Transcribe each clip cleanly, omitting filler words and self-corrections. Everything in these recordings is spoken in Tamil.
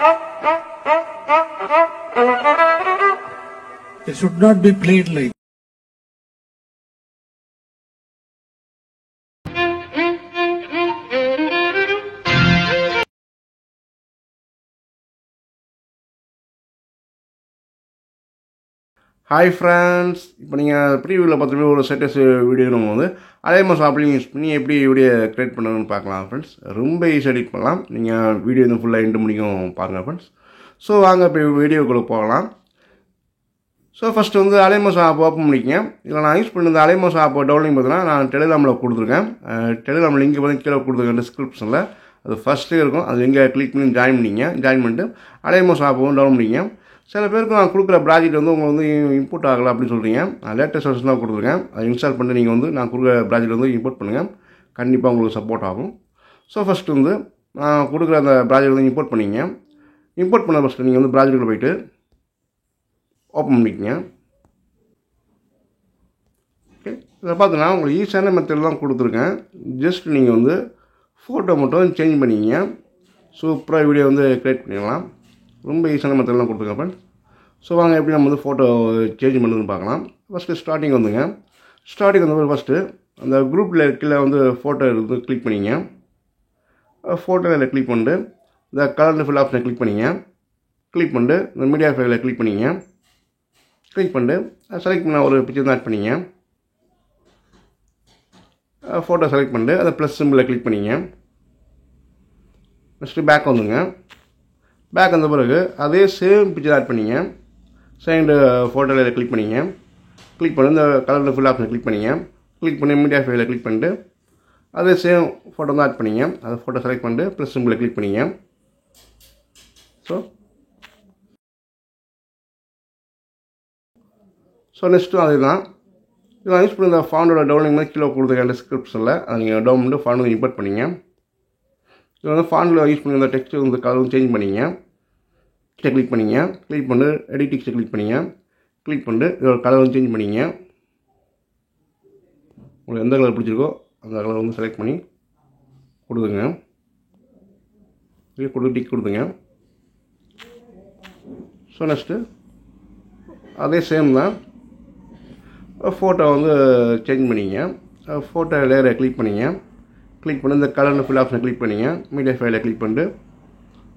It should not be played like. Hi friends, இப்போ நீங்கள் ப்ரீவியூவில் பார்த்துட்டு ஒரு செட்டஸ் வீடியோ நம்ம வந்து அலைமோஸ் ஆப்லையும் யூஸ் பண்ணி எப்படி வீடியோ க்ரியேட் பண்ணணும்னு பார்க்கலாம் ஃப்ரெண்ட்ஸ். ரொம்ப ஈஸியாக எடிட் பண்ணலாம். நீங்கள் வீடியோ வந்து ஃபுல்லாக எண்டு முடிக்கும் பாருங்கள் ஃப்ரெண்ட்ஸ். ஸோ வாங்க இப்போ வீடியோக்குள்ளே போகலாம். ஸோ ஃபஸ்ட்டு வந்து அலைமோஸ் ஆப் ஓப்பன் பண்ணிக்கங்க. இதில் நான் யூஸ் பண்ண அலைமோஸ் ஆப் டவுன்லோடிங் பார்த்தீங்கன்னா நான் டெலிகிராமில் கொடுத்துருக்கேன். டெலிகிராம் லிங்க் பார்த்து கீழே கொடுத்துருக்கேன் டிஸ்கிரிப்ஷனில். அது ஃபஸ்ட்டே இருக்கும். அது எங்கே கிளிக் பண்ணி ஜாயின் பண்ணிட்டு அலைமோஸ் ஆப்பும் டவுன் பண்ணிங்க. சில பேருக்கு நான் கொடுக்குற ப்ராஜெக்ட் வந்து உங்களுக்கு வந்து இம்போர்ட் ஆகலை அப்படின்னு சொல்கிறீங்க. நான் லேட்டஸ்ட் வெர்ஷன் தான் கொடுத்துருக்கேன். அதை இன்ஸ்டால் பண்ணி நீங்கள் வந்து நான் கொடுக்குற ப்ராஜெக்ட் வந்து இம்போர்ட் பண்ணுங்கள். கண்டிப்பாக உங்களுக்கு சப்போர்ட் ஆகும். ஸோ ஃபஸ்ட்டு வந்து நான் கொடுக்குற அந்த ப்ராஜெக்ட் வந்து இம்போர்ட் பண்ணிங்க. இம்போர்ட் பண்ண ஃபஸ்ட்டு நீங்கள் வந்து ப்ராஜெக்ட்டில் போய்ட்டு ஓப்பன் பண்ணிக்கங்க. ஓகே, இதை பார்த்தீங்கன்னா உங்களுக்கு ஈஸியான மெத்தட் தான் கொடுத்துருக்கேன். ஜஸ்ட் நீங்கள் வந்து ஃபோட்டோ மட்டும் சேஞ்ச் பண்ணிங்க. சூப்பராக வீடியோ வந்து க்ரியேட் பண்ணிடலாம். ரொம்ப ஈஸியான மெத்தட்லாம் கொடுத்துருக்கேன் ஃப்ரெண்ட்ஸ். ஸோ வாங்க எப்படி நம்ம வந்து ஃபோட்டோ சேஞ்ச் பண்ணுறதுன்னு பார்க்கலாம். ஃபஸ்ட்டு ஸ்டார்டிங் வந்துங்க. ஸ்டார்டிங் வந்து ஃபஸ்ட்டு அந்த குரூப்பில் கீழே வந்து ஃபோட்டோ இருந்து கிளிக் பண்ணிங்க. ஃபோட்டோவில் கிளிக் பண்ணிட்டு இந்த கலர் ஃபில் ஆப்ஷனை கிளிக் பண்ணிங்க. கிளிக் பண்ணிட்டு இந்த மீடியா ஃபைலில் கிளிக் பண்ணிங்க. கிளிக் பண்ணிட்டு செலக்ட் பண்ண ஒரு பிக்சர் தான் ஆட் பண்ணிங்க. ஃபோட்டோ செலக்ட் பண்ணிட்டு அதை ப்ளஸ் சிம்பிளில் கிளிக் பண்ணிங்க. நெக்ஸ்ட்டு பேக் வந்துங்க. பேக் வந்த பிறகு அதே சேம் பிக்சர் ஆட் பண்ணிங்க. செகண்ட் ஃபோட்டோவில் கிளிக் பண்ணிங்க. கிளிக் பண்ணி இந்த கலரில் ஃபுல் ஆப்ஷனை கிளிக் பண்ணிங்க. கிளிக் பண்ணி மீடியா ஃபைலில் கிளிக் பண்ணிட்டு அதே சேம் ஃபோட்டோ தான் ஆட் பண்ணிங்க. அதை ஃபோட்டோ செலக்ட் பண்ணிட்டு ப்ளஸ் சிம்பிளில் கிளிக் பண்ணிங்க. ஸோ நெக்ஸ்ட்டு அதே தான். இதெல்லாம் யூஸ் பண்ணி இந்த ஃபாண்டோட டவுன்லிங் மாதிரி கீழே கொடுத்துருக்கேன் டிஸ்கிரிப்ஷனில். அதை நீங்கள் டவுன் பண்ணிட்டு ஃபாண்ட் வந்து இம்போர்ட் பண்ணிங்க. இது வந்து ஃபாண்டில் யூஸ் பண்ணி இந்த டெக்ஸ்ட் வந்து கலர் சேஞ்ச் பண்ணிங்க. கிளிக் பண்ணிங்க. கிளிக் பண்ணி எடிட் டெக்ஸ்ட்டை கிளிக் பண்ணிங்க. கிளிக் பண்ணிட்டு இதோட கலர் வந்து சேஞ்ச் பண்ணிங்க. உங்களுக்கு எந்த கலர் பிடிச்சிருக்கோ அந்த கலர் வந்து செலக்ட் பண்ணி கொடுத்துங்க. கொடுத்து டிக் கொடுத்துங்க. ஸோ நெக்ஸ்ட்டு அதே சேம் தான். ஃபோட்டோ வந்து சேஞ்ச் பண்ணிங்க. ஃபோட்டோ லேயரை கிளிக் பண்ணிங்க. கிளிக் பண்ணி இந்த கலரில் ஃபில் ஆப்ஷனை கிளிக் பண்ணிங்க. மீடியா ஃபைலில் கிளிக் பண்ணிட்டு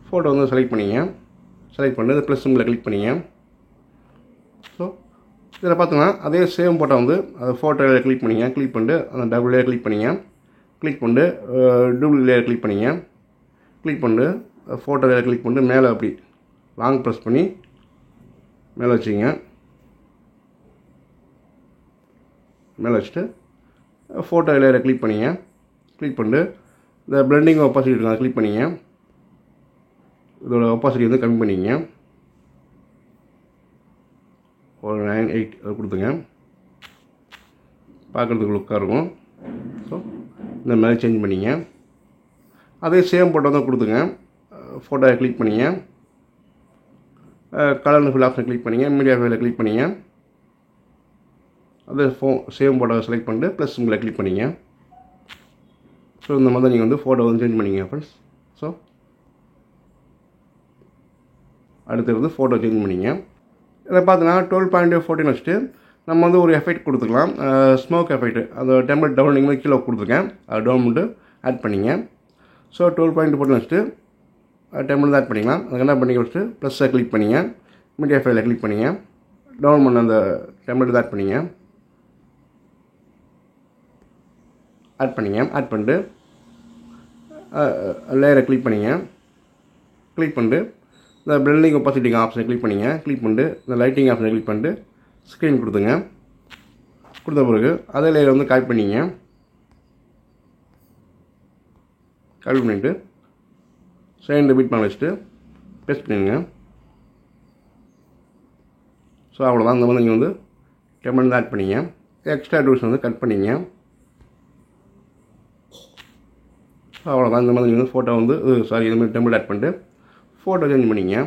ஃபோட்டோ வந்து செலக்ட் பண்ணிங்க. செலக்ட் பண்ணி இந்த ப்ளஸ் சிம்பிளில் கிளிக் பண்ணிங்க. ஸோ இதில் பார்த்தோன்னா அதே சேம் ஃபோட்டோ வந்து அதை ஃபோட்டோவில் கிளிக் பண்ணிங்க. கிளிக் பண்ணிட்டு அந்த டபுள் லேயர் கிளிக் பண்ணிங்க. கிளிக் பண்ணிட்டு டபுள் லேயர் கிளிக் பண்ணிங்க. கிளிக் பண்ணிட்டு ஃபோட்டோ லேயர் கிளிக் பண்ணிட்டு மேலே அப்படி லாங் ப்ரெஸ் பண்ணி மேலே வச்சுங்க. மேலே வச்சுட்டு ஃபோட்டோ லேயரை கிளிக் பண்ணிங்க. கிளிக் பண்ணிட்டு இந்த பிளெண்டிங் ஒப்பாசிட்டி இருக்கும் அதை கிளிக் பண்ணிங்க. இதோட ஒப்பாசிட்டி வந்து கம்மி பண்ணிங்க. ஒரு 9:8 அதை கொடுத்துங்க. பார்க்குறதுக்கு லுக்காக இருக்கும். ஸோ இந்த மாதிரி சேஞ்ச் பண்ணிங்க. அதே சேம் ஃபோட்டோ தான் கொடுத்துங்க. ஃபோட்டோவை கிளிக் பண்ணிங்க. கலர் ஃபில் ஆப்ஷனை கிளிக் பண்ணிங்க. மீடியா ஃபைலில் கிளிக் பண்ணிங்க. அதே சேம் ஃபோட்டோவை செலக்ட் பண்ணிட்டு ப்ளஸ் சிம்பிளில் கிளிக் பண்ணிங்க. ஸோ இந்த மாதிரி தான் நீங்கள் வந்து ஃபோட்டோ வந்து சேஞ்ச் பண்ணிங்க ஃப்ரெண்ட்ஸ். ஸோ அடுத்து வந்து ஃபோட்டோ சேஞ்ச் பண்ணிங்க. இதை பார்த்தீங்கன்னா 12.14 வச்சுட்டு நம்ம வந்து ஒரு எஃபெக்ட் கொடுத்துக்கலாம். ஸ்மோக் எஃபெக்ட் அந்த டெம்ப்ளேட் டவுன்லிங் மாதிரி கீழே கொடுத்துருக்கேன். அதை டவுன் பண்ணிட்டு ஆட் பண்ணிங்க. ஸோ 12.14 வச்சுட்டு டெம்ப்ளேட் ஆட் பண்ணிக்கலாம். அதுக்கு என்ன பண்ணிக்க வச்சுட்டு ப்ளஸ்ஸை கிளிக் பண்ணிங்க. மீடியா ஃபைலில் கிளிக் பண்ணிங்க. டவுன் பண்ண அந்த டெம்ப்ளேட் ஆட் பண்ணிங்க. ஆட் பண்ணிட்டு லேயரை கிளிக் பண்ணிங்க. கிளிக் பண்ணிட்டு இந்த பிளெண்டிங் ஒப்பாசிட்டிங் ஆப்ஷனை கிளிக் பண்ணிங்க. கிளிக் பண்ணிட்டு இந்த லைட்டிங் ஆப்ஷனை கிளிக் பண்ணிட்டு ஸ்க்ரீன் கொடுத்துங்க. கொடுத்த பிறகு அதே லேயரை வந்து காப்பி பண்ணிங்க. காப்பி பண்ணிவிட்டு செகண்ட் பிட் பண்ண வச்சுட்டு பேஸ்ட் பண்ணிடுங்க. ஸோ அவ்வளோதான். இந்த மாதிரி நீங்கள் வந்து டெம்ப்ளேட் ஆட் பண்ணிங்க. எக்ஸ்ட்ரா டூல்ஸ் வந்து கட் பண்ணிங்க. அவ்வளோதான். இந்த மாதிரி நீங்கள் ஃபோட்டோ வந்து இது மாதிரி டெம்ப்ளேட் ஆட் பண்ணிட்டு ஃபோட்டோ சேஞ்ச் பண்ணிங்க.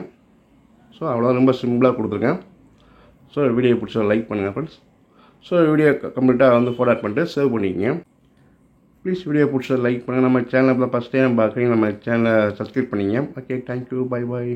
ஸோ அவ்வளோதான். ரொம்ப சிம்பிளாக கொடுத்துருக்கேன். ஸோ வீடியோ பிடிச்சா லைக் பண்ணுங்கள் ஃப்ரெண்ட்ஸ். ஸோ வீடியோ கம்ப்ளீட்டாக வந்து ஃபோட்டோ ஆட் பண்ணிட்டு சேவ் பண்ணிக்கங்க. ப்ளீஸ் வீடியோ பிடிச்சதை லைக் பண்ணுங்கள். நம்ம சேனலில் ஃபஸ்ட் டைம் பார்க்குறீங்க, நம்ம சேனலை சப்ஸ்கிரைப் பண்ணிங்க. Okay, thank you, bye bye.